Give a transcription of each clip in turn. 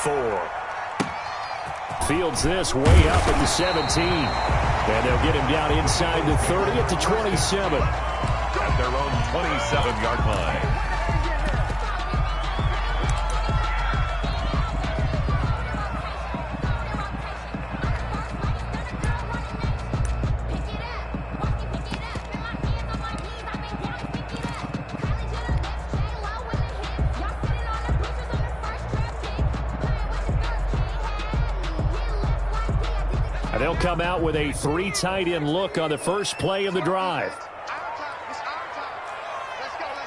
4. Fields this way up at the 17. And they'll get him down inside the 30 at the 27. At their own 27-yard line. They'll come out with a 3 tight end look on the first play of the drive. Let's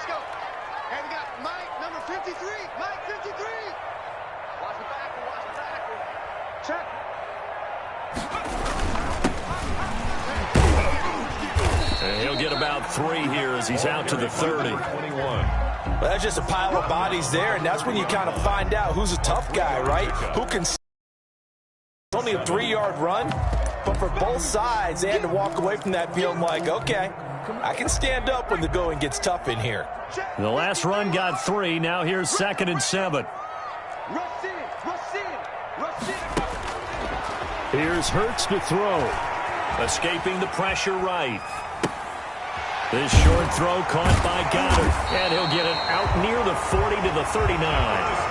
go. And we got Mike, number 53. Mike, 53. Watch the back. Check. And he'll get about 3 here as he's out to the 30. 21. Well, that's just a pile of bodies there, and that's when you kind of find out who's a tough guy, right? Who can... Only a 3-yard run, but for both sides, they had to walk away from that field like, okay, I can stand up when the going gets tough in here. The last run got 3. Now here's 2nd and 7. Here's Hurts to throw. Escaping the pressure right. This short throw caught by Goddard, and he'll get it out near the 40 to the 39.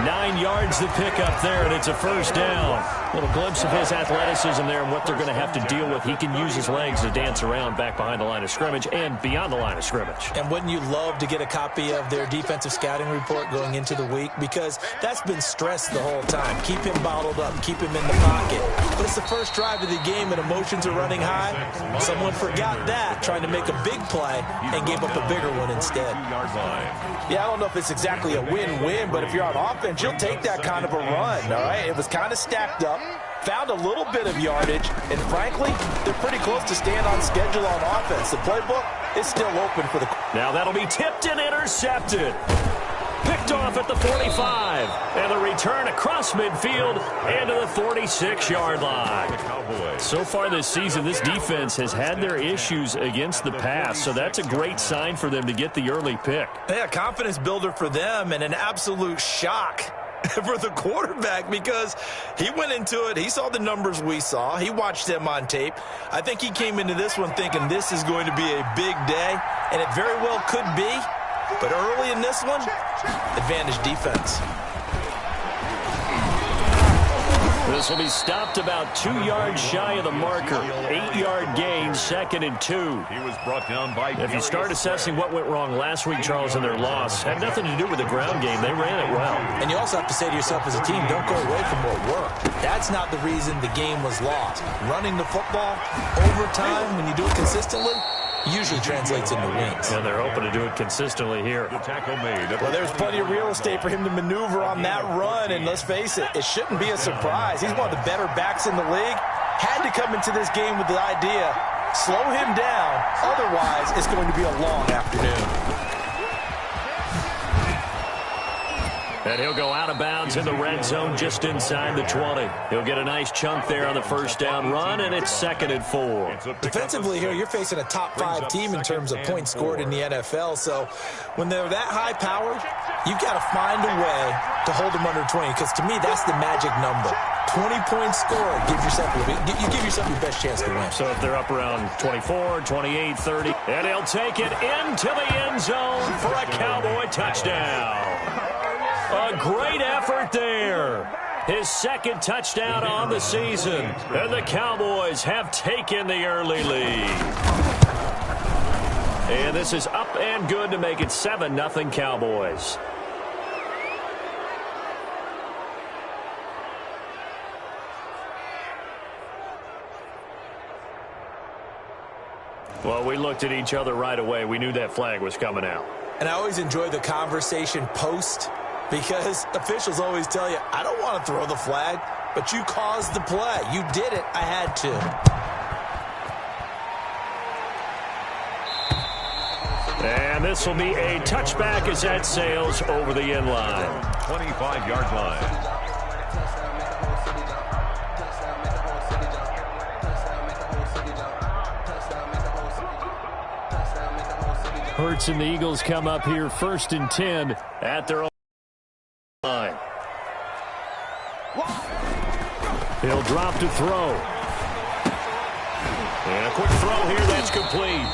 9 yards to pick up there, and it's a first down. A little glimpse of his athleticism there and what they're going to have to deal with. He can use his legs to dance around back behind the line of scrimmage and beyond the line of scrimmage. And wouldn't you love to get a copy of their defensive scouting report going into the week? Because that's been stressed the whole time. Keep him bottled up, keep him in the pocket. But it's the first drive of the game and emotions are running high. Someone forgot that, trying to make a big play and gave up a bigger one instead. Yeah, I don't know if it's exactly a win-win, but if you're on offense, you'll take that kind of a run, all right? It was kind of stacked up, found a little bit of yardage, and frankly, they're pretty close to staying on schedule on offense. The playbook is still open for the... Now that'll be tipped and intercepted. Picked off at the 45, and the return across midfield and to the 46-yard line. So far this season, this defense has had their issues against the pass, so that's a great sign for them to get the early pick. Yeah, confidence builder for them and an absolute shock for the quarterback because he went into it. He saw the numbers we saw. He watched them on tape. I think he came into this one thinking this is going to be a big day, and it very well could be. But early in this one, advantage defense. This will be stopped about 2 yards shy of the marker. 8-yard gain, 2nd and 2. He was brought down by... If you start assessing what went wrong last week, Charles, in their loss, had nothing to do with the ground game. They ran it well. And you also have to say to yourself as a team, don't go away from what worked. That's not the reason the game was lost. Running the football, overtime, when you do it consistently, usually translates into wins. And they're hoping to do it consistently here. The tackle made. Well, there's plenty of real estate for him to maneuver on that run, and let's face it, it shouldn't be a surprise. He's one of the better backs in the league. Had to come into this game with the idea, slow him down, otherwise it's going to be a long afternoon. And he'll go out of bounds in the red zone just inside the 20. He'll get a nice chunk there on the first down run, and it's 2nd and 4. Defensively here, you're facing a top-5 team in terms of points scored in the NFL, so when they're that high-powered, you've got to find a way to hold them under 20, because to me, that's the magic number. 20 points scored, you give yourself your best chance to win. So if they're up around 24, 28, 30, and he'll take it into the end zone for a Cowboy touchdown. A great effort there. His 2nd touchdown on the season. And the Cowboys have taken the early lead. And this is up and good to make it 7-0 Cowboys. Well, we looked at each other right away. We knew that flag was coming out. And I always enjoy the conversation post, because officials always tell you, I don't want to throw the flag, but you caused the play. You did it. I had to. And this will be a touchback as that sails over the end line. 25-yard line. Hurts and the Eagles come up here 1st and 10 at their own line. He'll drop to throw. And a quick throw here, that's complete.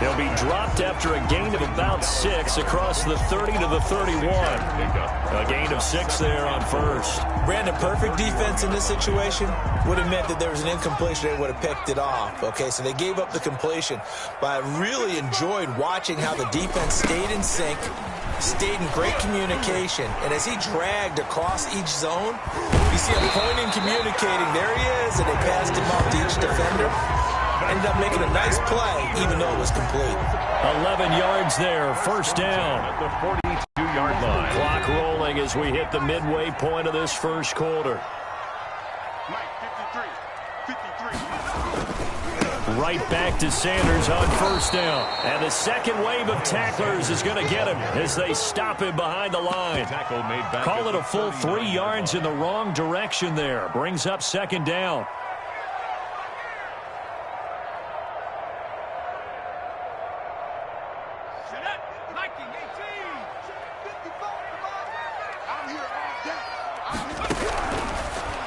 He'll be dropped after a gain of about 6 across the 30 to the 31. A gain of 6 there on first. Brandon, perfect defense in this situation would have meant that there was an incompletion. They would have picked it off. Okay, so they gave up the completion. But I really enjoyed watching how the defense stayed in sync, stayed in great communication. And as he dragged across each zone, you see him pointing, communicating. There he is, and they passed him off to each defender. Ended up making a nice play, even though it was complete. 11 yards there, first down. At the 42-yard line. Clock rolling as we hit the midway point of this first quarter. Mike, 53. Right back to Sanders on first down. And the second wave of tacklers is going to get him as they stop him behind the line. Tackle made back. Call it a full 3 yards in the wrong direction there. Brings up second down.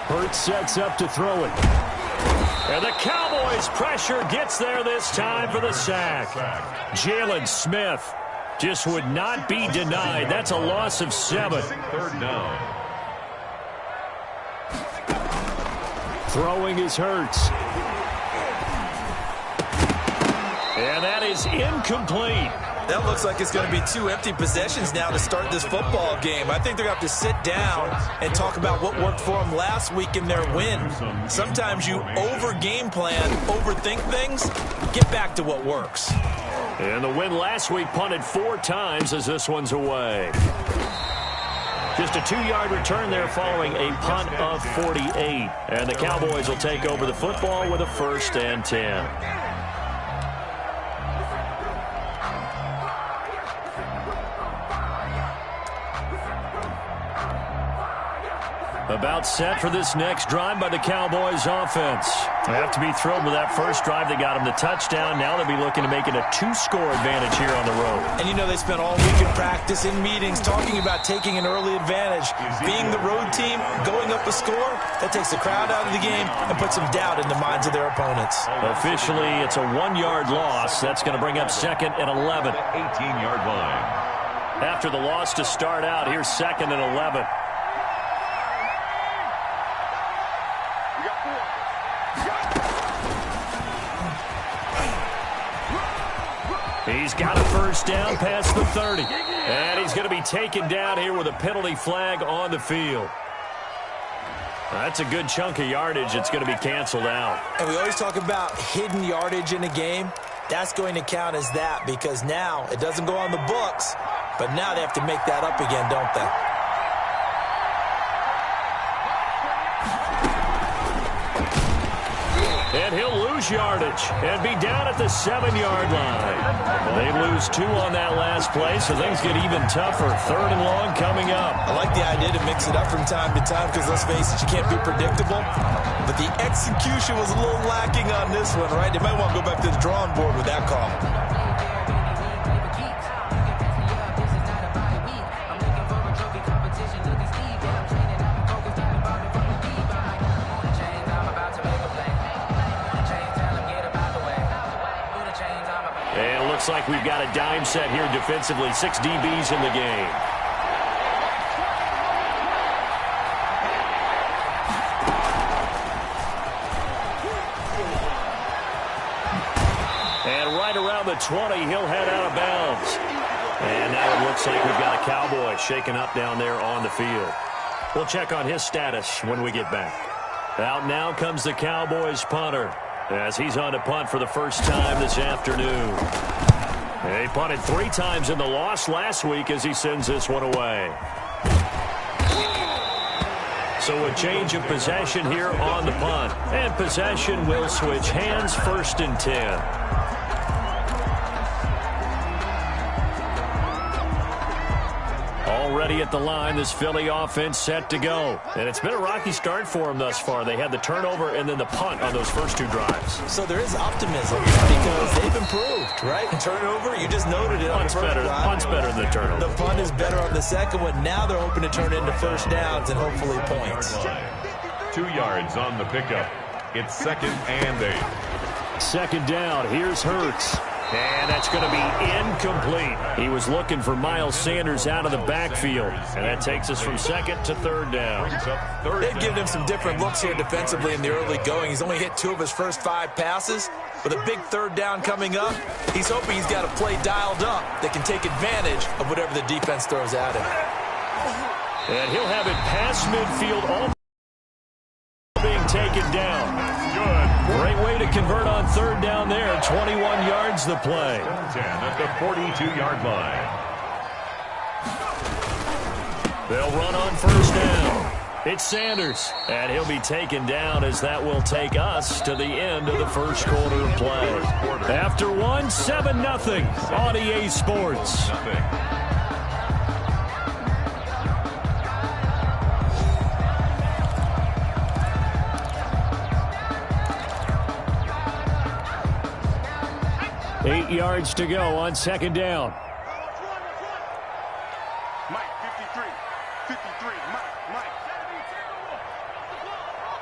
Hurts sets up to throw it. And the Cowboys' pressure gets there this time for the sack. Jalen Smith just would not be denied. That's a loss of 7. Third down. Throwing is Hurts. And that is incomplete. That looks like it's going to be 2 empty possessions now to start this football game. I think they're going to have to sit down and talk about what worked for them last week in their win. Sometimes you over-game plan, overthink things, get back to what works. And the win last week punted 4 times as this one's away. Just a 2-yard return there following a punt of 48. And the Cowboys will take over the football with a 1st and 10. About set for this next drive by the Cowboys offense. They have to be thrilled with that first drive. They got them the touchdown. Now they'll be looking to make it a 2-score advantage here on the road. And you know they spent all week in practice, in meetings, talking about taking an early advantage. Being the road team, going up a score, that takes the crowd out of the game and puts some doubt in the minds of their opponents. Officially, it's a 1-yard loss. That's going to bring up 2nd and 11. 18-yard line. After the loss to start out, here's 2nd and 11. He's got a first down past the 30. And he's going to be taken down here with a penalty flag on the field. That's a good chunk of yardage. It's going to be canceled out. And we always talk about hidden yardage in a game. That's going to count as that because now it doesn't go on the books, but now they have to make that up again, don't they? And he'll lose yardage and be down at the 7-yard line. They lose 2 on that last play, so things get even tougher. 3rd and long coming up. I like the idea to mix it up from time to time because, let's face it, you can't be predictable. But the execution was a little lacking on this one, right? They might want to go back to the drawing board with that call. Looks like we've got a dime set here defensively. 6 DBs in the game. And right around the 20, he'll head out of bounds. And now it looks like we've got a Cowboy shaken up down there on the field. We'll check on his status when we get back. Out now comes the Cowboys punter as he's on to punt for the first time this afternoon. He punted 3 times in the loss last week as he sends this one away. So a change of possession here on the punt. And possession will switch hands, 1st and 10. ready at the line. This Philly offense set to go. And it's been a rocky start for them thus far. They had the turnover and then the punt on those first two drives. So there is optimism because they've improved, right? Turnover, you just noted it on the first drive. Punt's better than the turnover. The punt is better on the second one. Now they're hoping to turn into first downs and hopefully points. 2 yards on the pickup. It's 2nd and 8. Second down. Here's Hurts. And that's going to be incomplete. He was looking for Miles Sanders out of the backfield. And that takes us from 2nd to 3rd down. They've given him some different looks here defensively in the early going. He's only hit 2 of his first 5 passes. With a big 3rd down coming up, he's hoping he's got a play dialed up that can take advantage of whatever the defense throws at him. And he'll have it past midfield, all being taken down. Great way to convert on 3rd down there. 21 yards the play. 10 at the 42-yard line. They'll run on 1st down. It's Sanders, and he'll be taken down as that will take us to the end of the first quarter of play. After one, 7-0 on EA Sports. Nothing. 8 yards to go on 2nd down. Mike, 53. 53. Mike.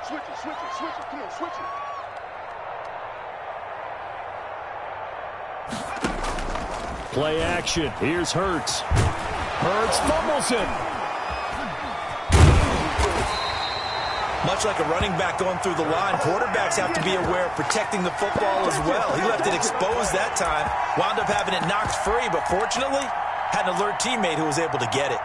Switch it. Come on, switch it. Play action. Here's Hurts. Hurts fumbles it. Much like a running back going through the line, quarterbacks have to be aware of protecting the football as well. He left it exposed that time, wound up having it knocked free, but fortunately, had an alert teammate who was able to get it.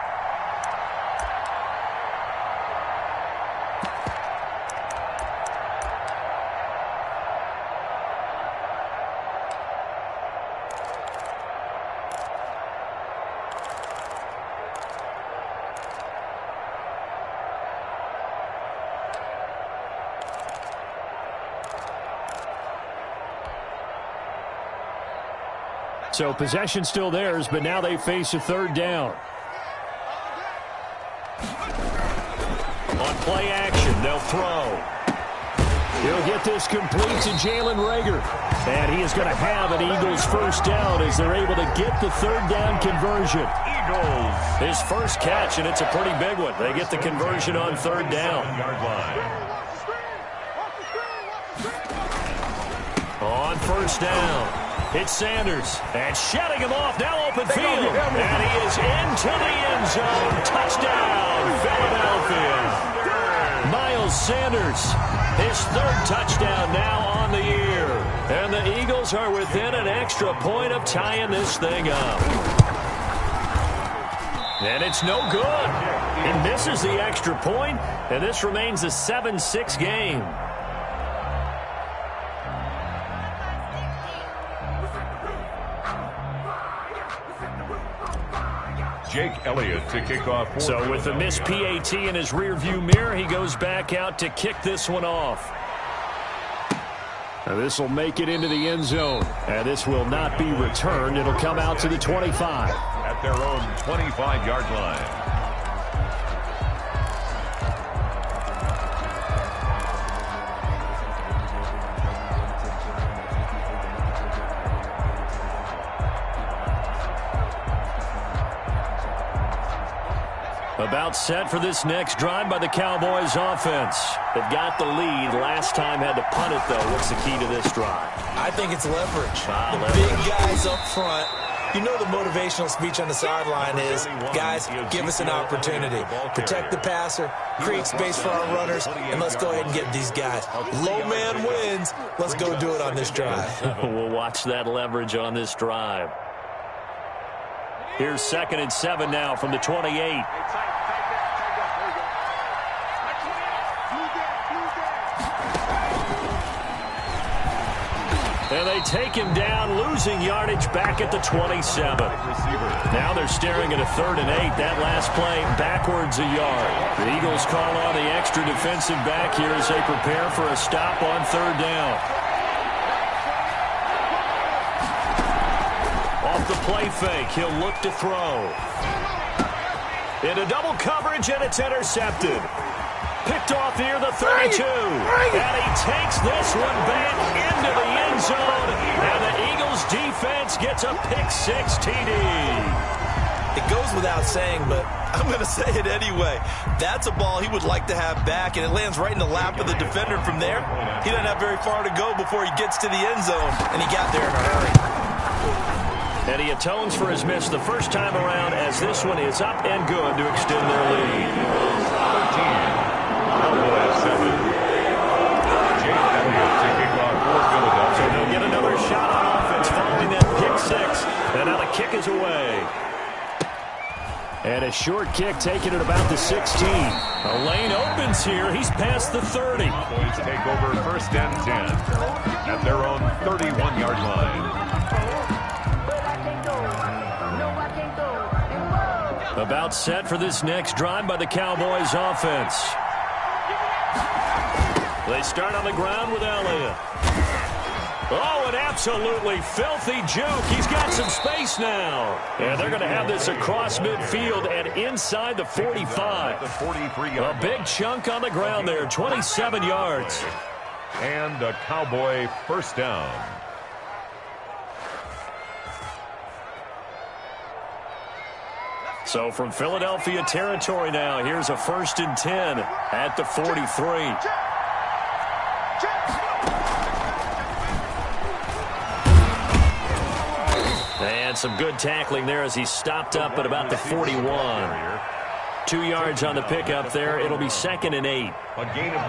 So possession still theirs, but now they face a 3rd down. On play action, they'll throw. He'll get this complete to Jalen Reagor. And he is going to have an Eagles 1st down as they're able to get the 3rd down conversion. Eagles. His first catch, and it's a pretty big one. They get the conversion on 3rd down. Yard line. On 1st down. It's Sanders, and shutting him off, now open field, and he is into the end zone. Touchdown, Philadelphia. Miles Sanders, his 3rd touchdown now on the year. And the Eagles are within an extra point of tying this thing up. And it's no good. He misses the extra point, and this remains a 7-6 game. Jake Elliott to kick off. So with the missed PAT in his rearview mirror, he goes back out to kick this one off. Now this will make it into the end zone. And this will not be returned. It'll come out to the 25. At their own 25-yard line. About set for this next drive by the Cowboys offense. They've got the lead. Last time had to punt it, though. What's the key to this drive? I think it's leverage. Big guys up front. You know the motivational speech on the sideline is, guys, give us an opportunity. Protect the passer, create space for our runners, and let's go ahead and get these guys. Low man wins. Let's go do it on this drive. We'll watch that leverage on this drive. Here's 2nd and 7 now from the 28. And they take him down, losing yardage back at the 27. Now they're staring at a 3rd and 8. That last play backwards a yard. The Eagles call on the extra defensive back here as they prepare for a stop on 3rd down. Off the play fake, he'll look to throw. Into double coverage, and it's intercepted. Picked off near the 32. And he takes this one back into the end zone. And the Eagles defense gets a pick-6 TD. It goes without saying, but I'm going to say it anyway. That's a ball he would like to have back, and it lands right in the lap of the defender from there. He doesn't have very far to go before he gets to the end zone, and he got there in a hurry. And he atones for his miss the first time around as this one is up and good to extend their lead. 13. Cowboys 7. So they'll get another shot on offense following that pick-6. And now the kick is away. And a short kick taken at about the 16. A lane opens here. He's past the 30. Cowboys take over 1st and 10 at their own 31-yard line. About set for this next drive by the Cowboys offense. They start on the ground with Elliott. Oh, an absolutely filthy juke. He's got some space now. And they're going to have this across midfield and inside the 45. A big chunk on the ground there, 27 yards. And a Cowboy 1st down. So from Philadelphia territory now, here's a 1st and 10 at the 43. And some good tackling there as he stopped up at about the 41. 2 yards on the pickup there. It'll be 2nd and 8.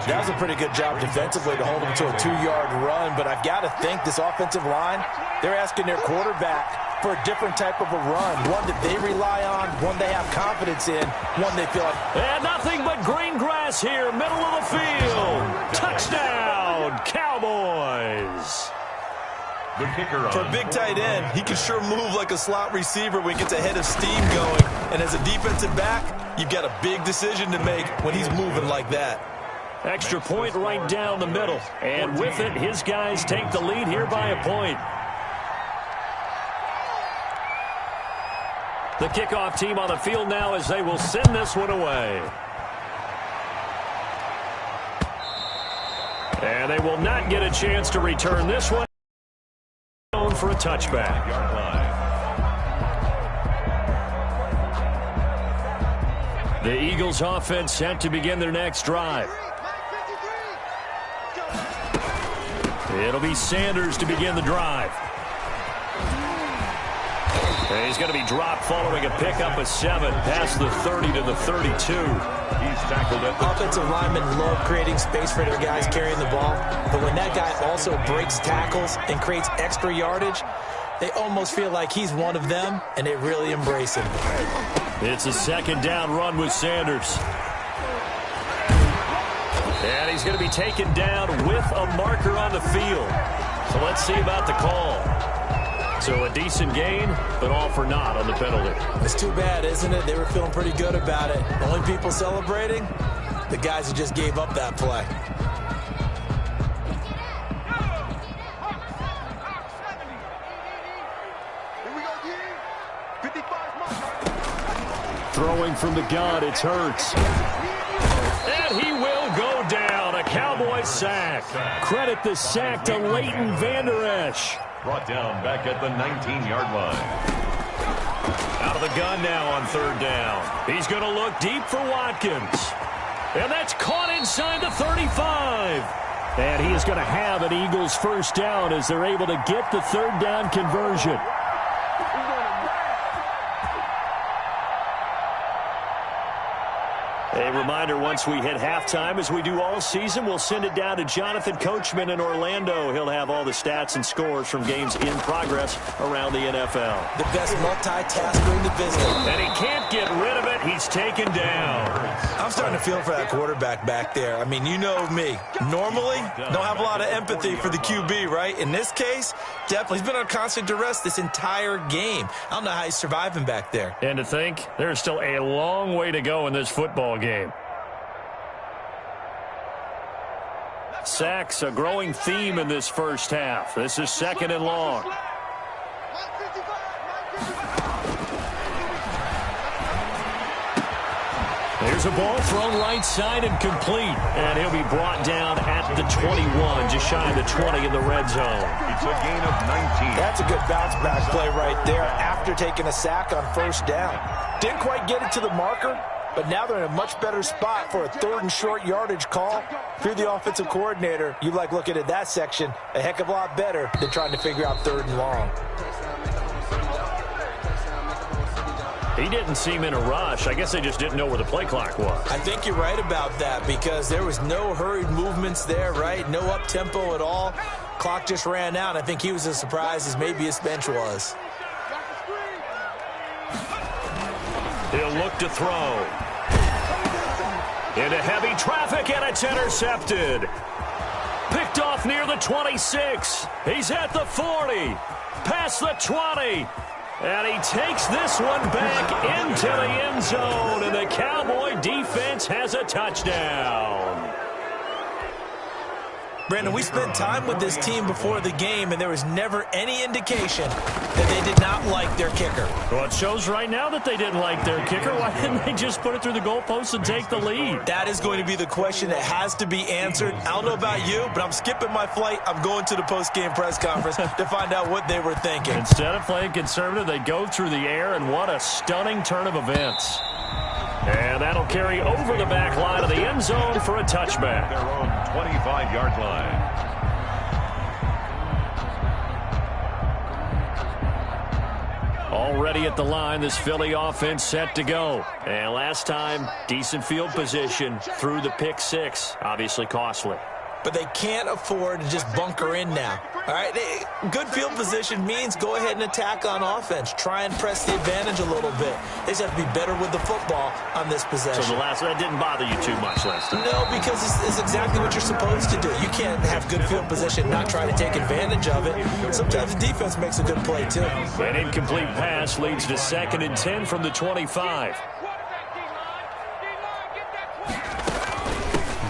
That was a pretty good job defensively to hold him to a 2-yard run, but I've got to think this offensive line, they're asking their quarterback for a different type of a run, one that they rely on, one they have confidence in, one they feel like. And nothing but green grass here, middle of the field. Touchdown, Cowboys. The kicker For a big tight end, he can sure move like a slot receiver when he gets a head of steam going. And as a defensive back, you've got a big decision to make when he's moving like that. Extra point right down the middle. And with it, his guys take the lead here by a point. The kickoff team on the field now as they will send this one away. And they will not get a chance to return this one for a touchback. The Eagles offense set to begin their next drive. It'll be Sanders to begin the drive. And he's going to be dropped following a pickup of 7 past the 30 to the 32. He's tackled at the offensive linemen love creating space for their guys carrying the ball, but when that guy also breaks tackles and creates extra yardage, they almost feel like he's one of them, and they really embrace him. It's a 2nd down run with Sanders. And he's going to be taken down with a marker on the field. So let's see about the call. So a decent gain, but all for naught on the penalty. It's too bad, isn't it? They were feeling pretty good about it. Only people celebrating, the guys who just gave up that play. Throwing from the gun, it's Hurts. And he will go down. A Cowboy sack. Credit the sack to Leighton Vander Esch. Brought down back at the 19-yard line. Out of the gun now on 3rd down. He's going to look deep for Watkins. And that's caught inside the 35. And he is going to have an Eagles 1st down as they're able to get the 3rd down conversion. A reminder, once we hit halftime, as we do all season, we'll send it down to Jonathan Coachman in Orlando. He'll have all the stats and scores from games in progress around the NFL. The best multitasker in the business. And he can't get rid of it. He's taken down. I'm starting to feel for that quarterback back there. I mean, you know me. Normally, don't have a lot of empathy for the QB, right? In this case, definitely. He's been on constant duress this entire game. I don't know how he's surviving back there. And to think, there's still a long way to go in this football game. Sacks, a growing theme in this first half. This is 2nd and long. Here's a ball thrown right side and complete. And he'll be brought down at the 21, just shy of the 20 in the red zone. It's a gain of 19. That's a good bounce-back play right there after taking a sack on first down. Didn't quite get it to the marker, but now they're in a much better spot for a 3rd and short yardage call. If you're the offensive coordinator, you like looking at that section a heck of a lot better than trying to figure out 3rd and long. He didn't seem in a rush. I guess they just didn't know where the play clock was. I think you're right about that because there was no hurried movements there, right? No up-tempo at all. Clock just ran out. I think he was as surprised as maybe his bench was. He'll look to throw. Into heavy traffic, and it's intercepted. Picked off near the 26. He's at the 40. Past the 20. And he takes this one back into the end zone, and the Cowboy defense has a touchdown. Brandon, we spent time with this team before the game, and there was never any indication that they did not like their kicker. Well, it shows right now that they didn't like their kicker. Why didn't they just put it through the goalpost and take the lead? That is going to be the question that has to be answered. I don't know about you, but I'm skipping my flight. I'm going to the post-game press conference to find out what they were thinking. Instead of playing conservative, they go through the air, and what a stunning turn of events. And that'll carry over the back line of the end zone for a touchback. Their own 25-yard line. Already at the line, this Philly offense set to go. And last time, decent field position through the pick six. Obviously costly. But they can't afford to just bunker in now. All right, good field position means go ahead and attack on offense. Try and press the advantage a little bit. They just have to be better with the football on this possession. So that didn't bother you too much last time? No, because it's exactly what you're supposed to do. You can't have good field position and not try to take advantage of it. Sometimes the defense makes a good play, too. An incomplete pass leads to 2nd and 10 from the 25.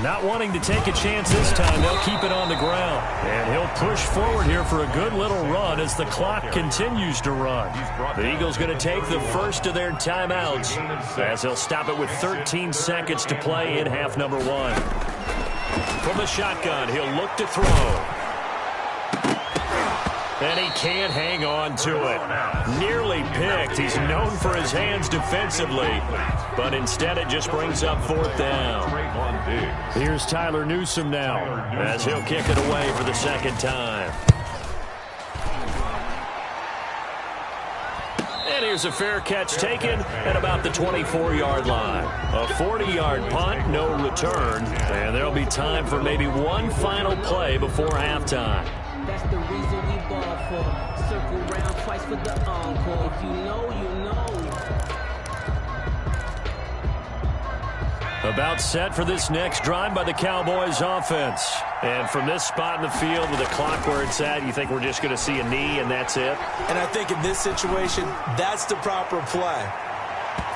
Not wanting to take a chance this time, they'll keep it on the ground. And he'll push forward here for a good little run as the clock continues to run. The Eagles going to take the first of their timeouts as they'll stop it with 13 seconds to play in half number 1. From the shotgun, he'll look to throw. And he can't hang on to it. Nearly picked. He's known for his hands defensively, but instead it just brings up 4th down. Here's Tyler Newsome now as he'll kick it away for the 2nd time. And here's a fair catch taken at about the 24-yard line. A 40-yard punt, no return, and there'll be time for maybe one final play before halftime. That's the reason we ball for. Circle round twice for the encore. If you know, you know. About set for this next drive by the Cowboys offense. And from this spot in the field with the clock where it's at, you think we're just going to see a knee and that's it? And I think in this situation, that's the proper play.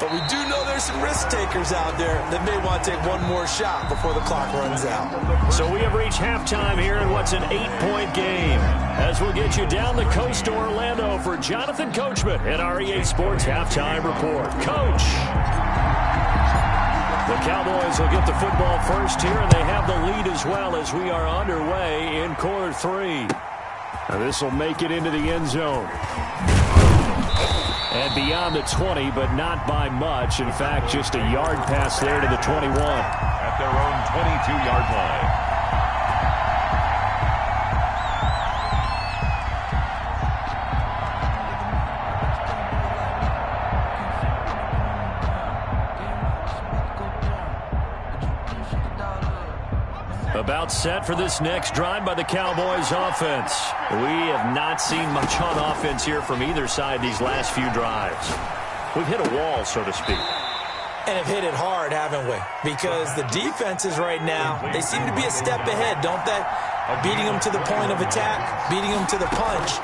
But we do know there's some risk takers out there that may want to take one more shot before the clock runs out. So we have reached halftime here in what's an 8-point game. As we'll get you down the coast to Orlando for Jonathan Coachman at our EA Sports Halftime Report. Coach! The Cowboys will get the football first here, and they have the lead as well as we are underway in quarter 3. Now this will make it into the end zone. And beyond the 20, but not by much. In fact, just a yard pass there to the 21. At their own 22-yard line. About set for this next drive by the Cowboys offense. We have not seen much on offense here from either side these last few drives. We've hit a wall, so to speak. And have hit it hard, haven't we? Because the defenses right now, they seem to be a step ahead, don't they? Beating them to the point of attack, beating them to the punch.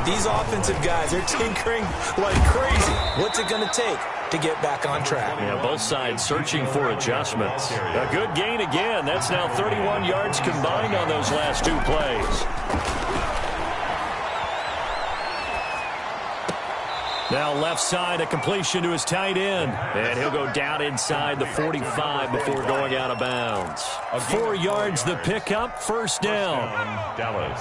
These offensive guys, they're tinkering like crazy. What's it going to take to get back on track? Yeah, both sides searching for adjustments. A good gain again. That's now 31 yards combined on those last 2 plays. Now left side, a completion to his tight end. And he'll go down inside the 45 before going out of bounds. 4 yards the pickup, first down. Dallas.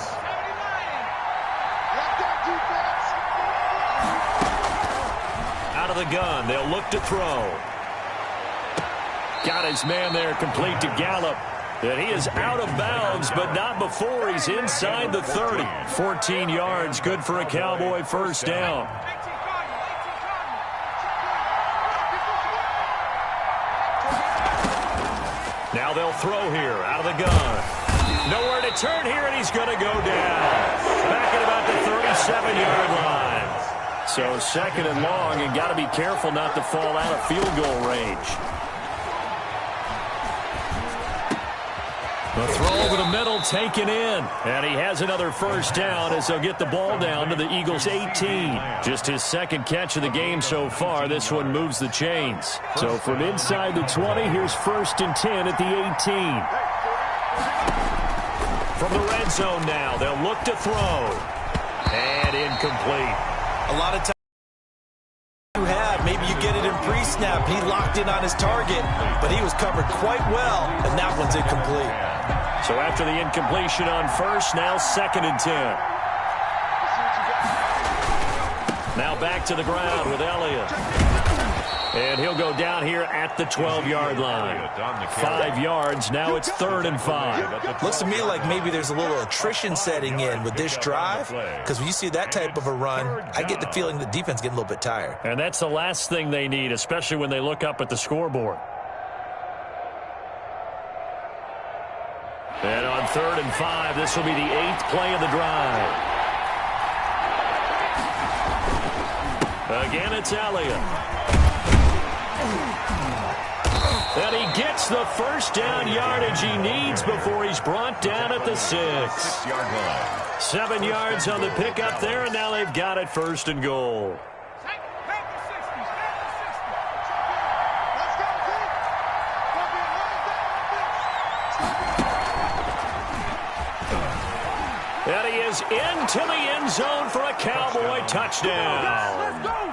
Out of the gun, they'll look to throw. Got his man there, complete to Gallup. And he is out of bounds, but not before he's inside the 30. 14 yards, good for a Cowboy first down. Now they'll throw here, out of the gun. Nowhere to turn here, and he's going to go down. Back at about the 37-yard line. So second and long, and got to be careful not to fall out of field goal range. The throw over the middle taken in. And he has another first down as they'll get the ball down to the Eagles' 18. Just his second catch of the game so far. This one moves the chains. So from inside the 20, here's first and 10 at the 18. From the red zone now, they'll look to throw. And incomplete. A lot of times you have, maybe you get it in pre-snap. He locked in on his target, but he was covered quite well, and that one's incomplete. So after the incompletion on first, now second and 10. Now back to the ground with Elliott. And he'll go down here at the 12-yard line. 5 yards, now it's third and 5. Looks to me like maybe there's a little attrition setting in with this drive, because when you see that type of a run, I get the feeling the defense getting a little bit tired. And that's the last thing they need, especially when they look up at the scoreboard. And on third and 5, this will be the 8th play of the drive. Again, it's Elliott. And he gets the first down yardage he needs before he's brought down at the 6. 6-yard line. 7 yards on the pickup there, and now they've got it first and goal. And he is into the end zone for a Cowboy touchdown.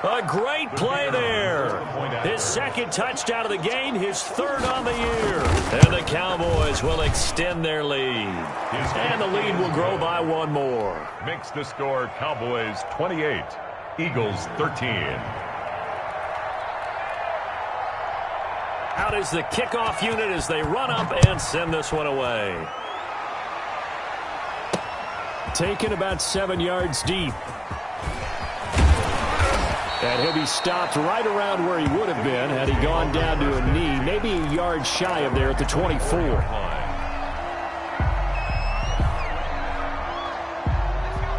A great play there. His second touchdown of the game, his third on the year. And the Cowboys will extend their lead. And the lead will grow by 1 more. Makes the score Cowboys 28, Eagles 13. Out is the kickoff unit as they run up and send this one away. Taken about 7 yards deep. And he'll be stopped right around where he would have been had he gone down to a knee, maybe a yard shy of there at the 24.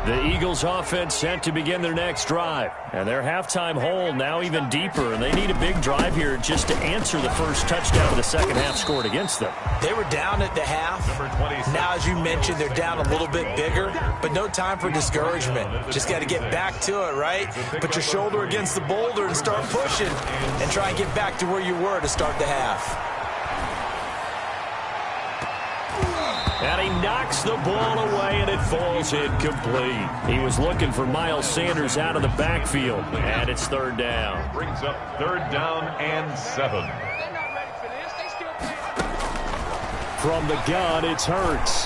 The Eagles offense set to begin their next drive. And their halftime hole now even deeper. And they need a big drive here just to answer the first touchdown of the second half scored against them. They were down at the half. Now, as you mentioned, they're down a little bit bigger. But no time for discouragement. Just got to get back to it, right? Put your shoulder against the boulder and start pushing. And try and get back to where you were to start the half. And he knocks the ball away, and it falls incomplete. He was looking for Miles Sanders out of the backfield, and it's third down. Brings up third down and 7. From the gun, it's Hurts.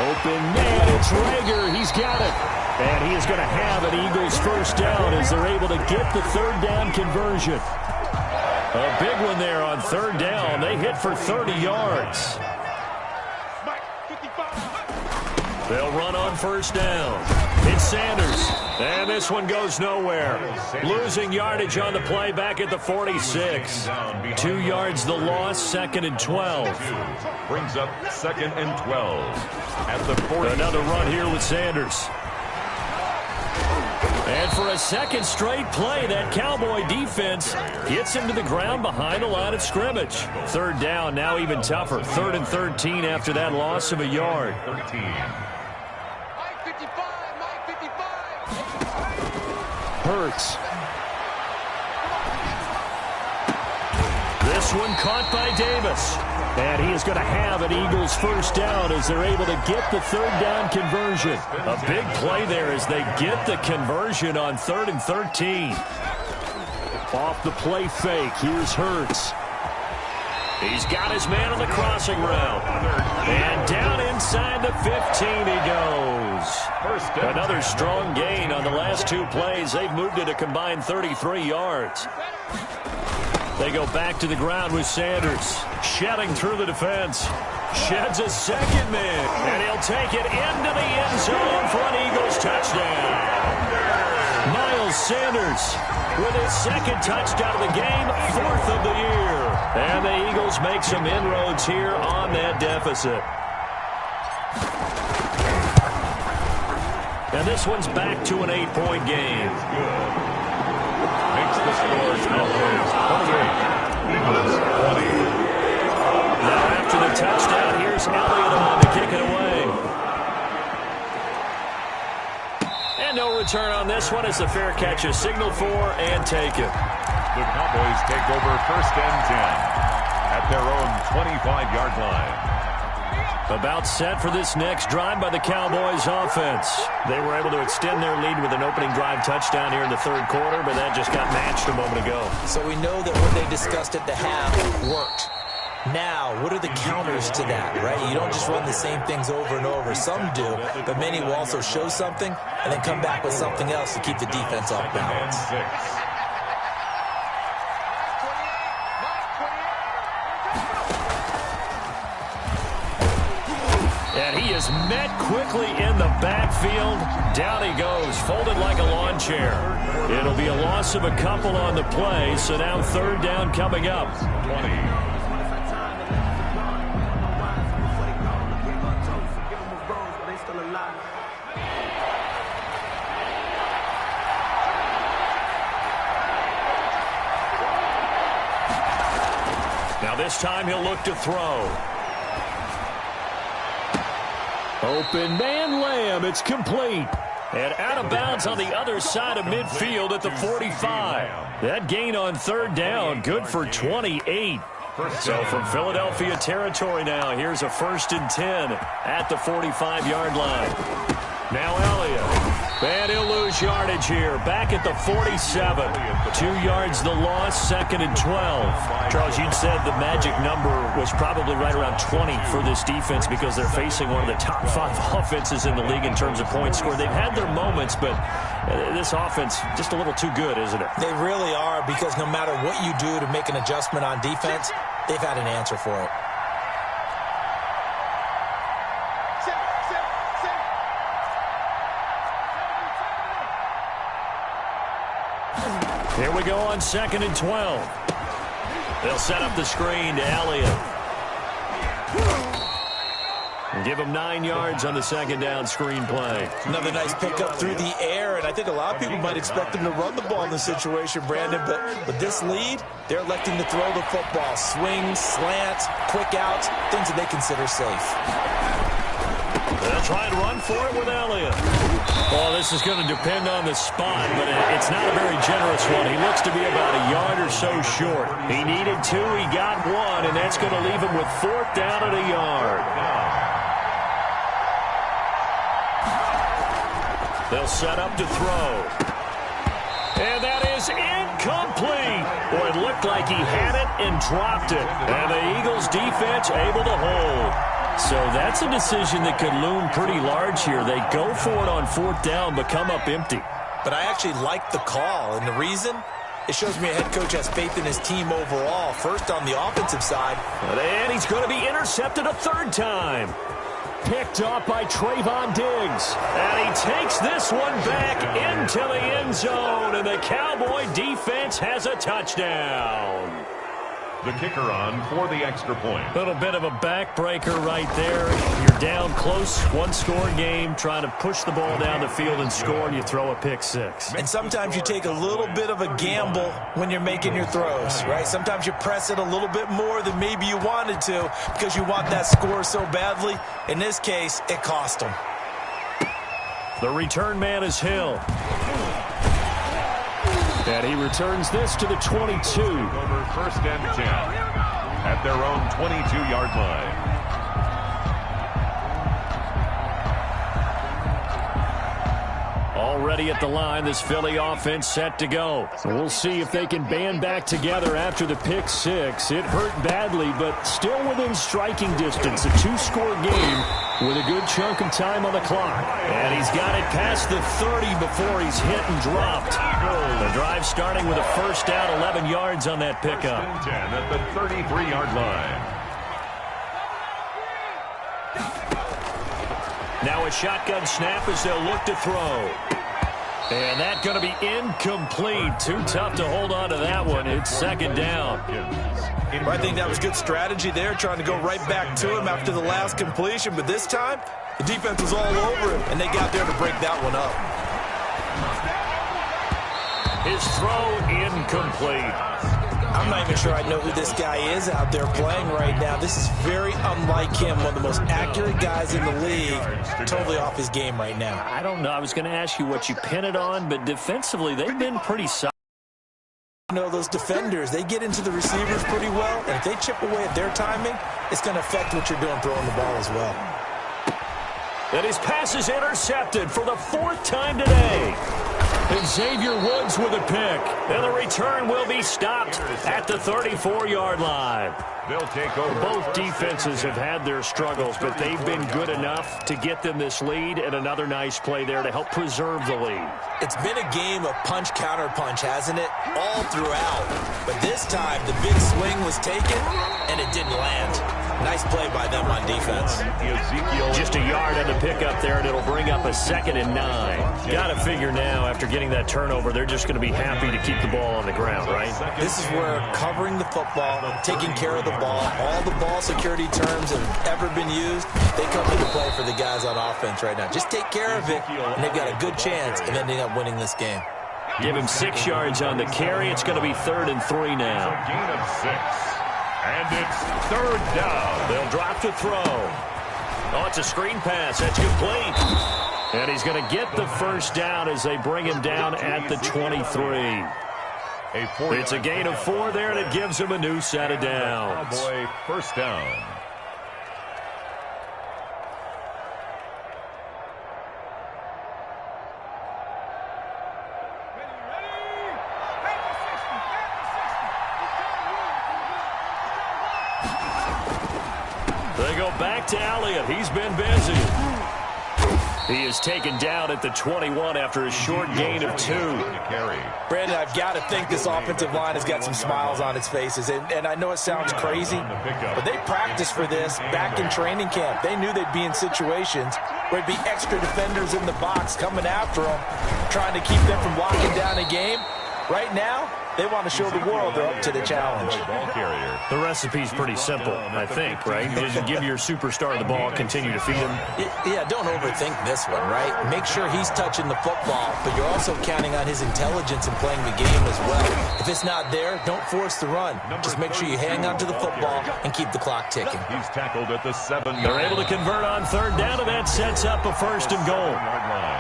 Open man, it's Rager. He's got it. And he is going to have an Eagles first down as they're able to get the third down conversion. A big one there on third down. They hit for 30 yards. They'll run on first down. It's Sanders. And this one goes nowhere. Losing yardage on the play back at the 46. 2 yards the loss, second and 12. Brings up second and 12 at the 40. Another run here with Sanders. And for a second straight play, that Cowboy defense gets him to the ground behind the line of scrimmage. Third down, now even tougher. Third and 13 after that loss of a yard. 13. Hurts. This one caught by Davis. And he is going to have an an Eagles first down as they're able to get the third down conversion. A big play there as they get the conversion on 3rd and 13. Off the play fake, here's Hurts. He's got his man on the crossing route. And down inside the 15 he goes. Another strong gain on the last 2 plays. They've moved it a combined 33 yards. They go back to the ground with Sanders. Shedding through the defense. Sheds a second man. And he'll take it into the end zone for an Eagles touchdown. Miles Sanders with his second touchdown of the game, 4th of the year. And the Eagles make some inroads here on that deficit. And this one's back to an 8-point game. Makes the score Cowboys 28, Eagles 20. Now after the touchdown, here's Elliott on to kick it away. And no return on this one as the fair catch is signaled for and taken. The Cowboys take over 1st and 10 at their own 25-yard line. About set for this next drive by the Cowboys offense. They were able to extend their lead with an opening drive touchdown here in the 3rd quarter, but that just got matched a moment ago. So we know that what they discussed at the half worked. Now, what are the counters to that, right? You don't just run the same things over and over. Some do, but many will also show something and then come back with something else to keep the defense off balance. And he is met quickly in the backfield. Down he goes, folded like a lawn chair. It'll be a loss of a couple on the play, so now 3rd down coming up. 20. Now this time he'll look to throw. Open man Lamb, it's complete. And out of bounds on the other side of midfield at the 45. That gain on 3rd down, good for 28. So from Philadelphia territory now, here's a 1st and 10 at the 45-yard line. Now Elliott. And he'll lose yardage here. Back at the 47. 2 yards the loss, 2nd and 12. Charles, you'd said the magic number was probably right around 20 for this defense because they're facing one of the top 5 offenses in the league in terms of points scored. They've had their moments, but this offense just a little too good, isn't it? They really are, because no matter what you do to make an adjustment on defense, they've had an answer for it. Here we go on 2nd and 12. They'll set up the screen to Elliott. And give him 9 yards on the 2nd down screen play. Another nice pickup through the air, and I think a lot of people might expect them to run the ball in this situation, Brandon, but with this lead, they're electing to throw the football. Swings, slants, quick outs, things that they consider safe. They'll try and run for it with Elliott. Well, this is going to depend on the spot, but it's not a very generous one. He looks to be about a yard or so short. He needed 2, he got 1, and that's going to leave him with 4th down at a yard. They'll set up to throw. And that is incomplete. Boy, it looked like he had it and dropped it. And the Eagles defense able to hold. So that's a decision that could loom pretty large here. They go for it on 4th down, but come up empty. But I actually like the call, and the reason? It shows me a head coach has faith in his team overall. First on the offensive side. And he's going to be intercepted a 3rd time. Picked off by Trayvon Diggs. And he takes this one back into the end zone, and the Cowboy defense has a touchdown. The kicker on for the extra point. A little bit of a backbreaker right there. You're down close, 1-score game, trying to push the ball down the field and score, and you throw a pick 6. And sometimes you take a little bit of a gamble when you're making your throws, right? Sometimes you press it a little bit more than maybe you wanted to because you want that score so badly. In this case, it cost them. The return man is Hill. And he returns this to the 22. Over 1st and 10 at their own 22-yard line. ready at the line. This Philly offense set to go. We'll see if they can band back together after the pick six. It hurt badly, but still within striking distance. A 2-score game with a good chunk of time on the clock. And he's got it past the 30 before he's hit and dropped. The drive starting with a first down, 11 yards on that pickup. 10 at the 33-yard line. Now a shotgun snap as they'll look to throw. And that's going to be incomplete. Too tough to hold on to that one. It's second down. I think that was good strategy there, trying to go right back to him after the last completion. But this time, the defense was all over him, and they got there to break that one up. His throw incomplete. I'm not even sure I know who this guy is out there playing right now. This is very unlike him, one of the most accurate guys in the league. Totally off his game right now. I don't know. I was going to ask you what you pin it on, but defensively, they've been pretty solid. You know, those defenders, they get into the receivers pretty well, and if they chip away at their timing, it's going to affect what you're doing throwing the ball as well. And his pass is intercepted for the 4th time today. And Xavier Woods with a pick. And the return will be stopped at the 34-yard line. They'll take over. Both defenses have had their struggles, but they've been good enough to get them this lead, and another nice play there to help preserve the lead. It's been a game of punch-counter-punch, hasn't it? All throughout. But this time, the big swing was taken, and it didn't land. Nice play by them on defense. Just a yard on the pickup there, and it'll bring up a 2nd and 9. Got to figure now, after getting that turnover, they're just going to be happy to keep the ball on the ground, right? This is where covering the football, taking care of the ball, all the ball security terms that have ever been used, they come into play for the guys on offense right now. Just take care of it, and they've got a good chance of ending up winning this game. Give him 6 yards on the carry. It's going to be 3rd and 3 now. A gain of 6. And it's 3rd down. They'll drop to throw. Oh, it's a screen pass. That's complete. And he's going to get the first down as they bring him down at the 23. It's a gain of 4 there, and it gives him a new set of downs. Cowboy first down. They go back to Elliott. He's been busy. He is taken down at the 21 after a short gain of 2. Brandon, I've got to think this offensive line has got some smiles on its faces. And I know it sounds crazy, but they practiced for this back in training camp. They knew they'd be in situations where there'd be extra defenders in the box coming after them, trying to keep them from locking down a game. Right now, they want to show the world they're up to the challenge. The recipe's pretty simple, I think, right? Just give your superstar the ball, continue to feed him. Yeah, don't overthink this one, right? Make sure he's touching the football, but you're also counting on his intelligence in playing the game as well. If it's not there, don't force the run. Just make sure you hang on to the football and keep the clock ticking. He's tackled at the 7. They're able to convert on 3rd down, and that sets up a 1st and goal.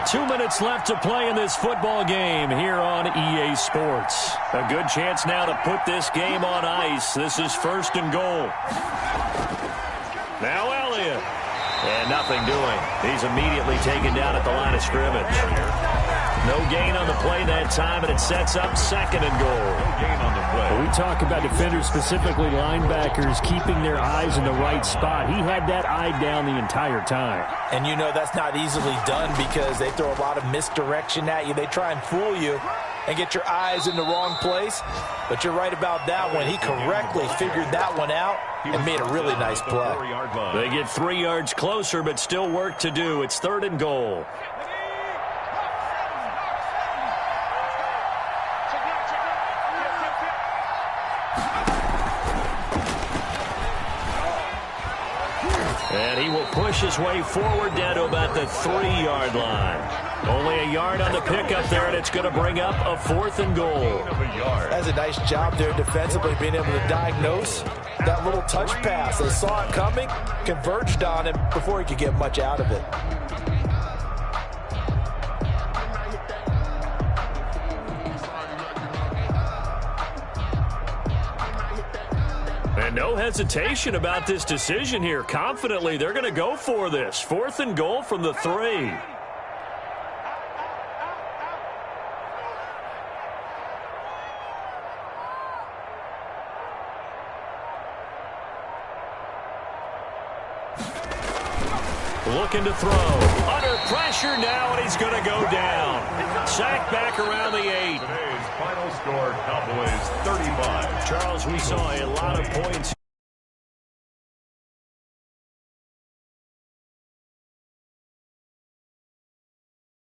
2 minutes left to play in this football game here on EA Sports. A good chance now to put this game on ice. This is 1st and goal. Now Elliott. And nothing doing. He's immediately taken down at the line of scrimmage. No gain on the play that time, and it sets up 2nd and goal. No gain on the play. We talk about defenders, specifically linebackers, keeping their eyes in the right spot. He had that eye down the entire time. And you know that's not easily done because they throw a lot of misdirection at you. They try and fool you and get your eyes in the wrong place. But you're right about that one. He correctly figured that one out and made a really nice play. They get 3 yards closer, but still work to do. It's 3rd and goal. And he will push his way forward down to about the 3-yard line. Only a yard on the pickup there, and it's going to bring up a 4th and goal. That's a nice job there defensively, being able to diagnose that little touch pass. They saw it coming, converged on him before he could get much out of it. And no hesitation about this decision here. Confidently, they're going to go for this. 4th and goal from the 3. Looking to throw. Under pressure now, and he's going to go down. Sacked back around the 8. Today's final score, Cowboys 35. Charles, we saw a lot of points.